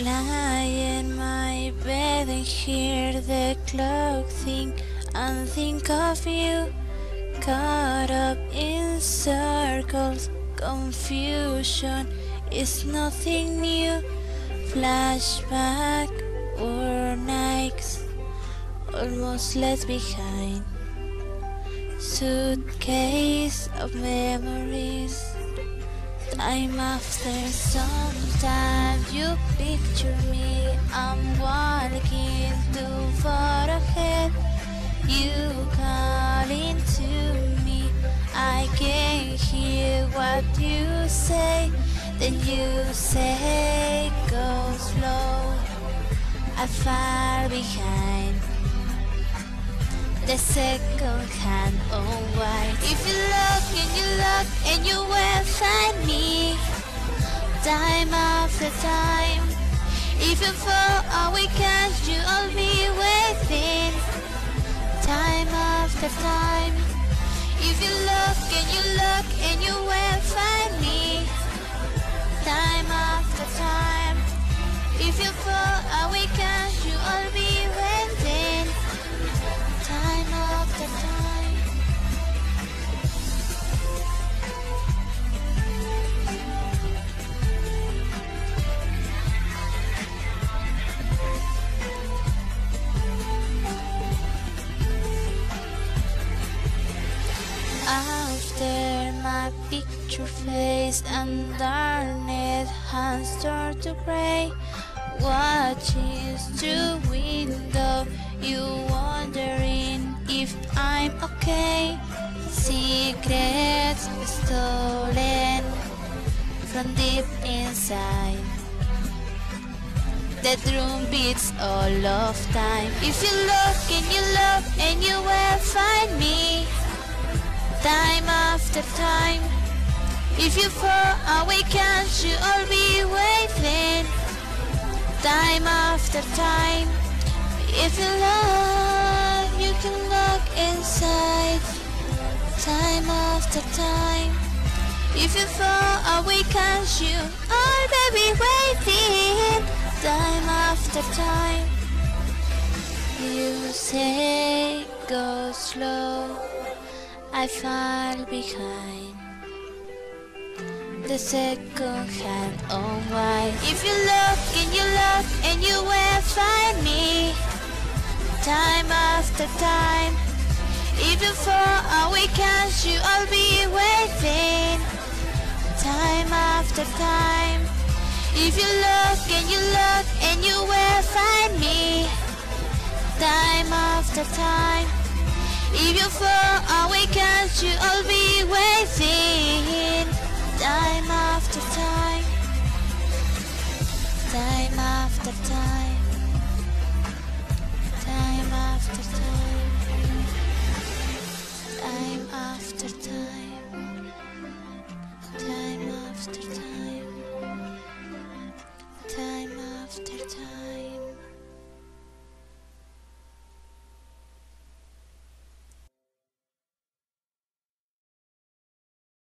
Lie in my bed and hear the clock tick and think of you. Caught up in circles, confusion is nothing new. Flashback or nights almost left behind. Suitcase of memories. Time after sometimes you picture me. I'm walking too far ahead. You calling to me. I can hear what you say. Then you say go slow. I far behind. The second hand on white. If you look and you look and you will find me. Time after time. If you fall on weekends, you'll be waiting. Time after time. If you look and you look and you will find me. Time after time. If you fall on weekends, you'll be waiting. Time after time. After my picture fades and darkness hands turn to gray, watching through window, you wondering if I'm okay. Secrets stolen from deep inside. That room beats all of time. If you look and you look and you will find me. Time after time. If you fall away, can't you all be waiting? Time after time. If you look, you can look inside. Time after time. If you fall away, can't you all be waiting? Time after time. You say go slow, I fall behind. The second hand on white. If you look and you will find me. Time after time. If you fall away, can't you all be waiting? Time after time. If you look and you will find me. Time after time. If you fall away, can't you all be waiting? Time after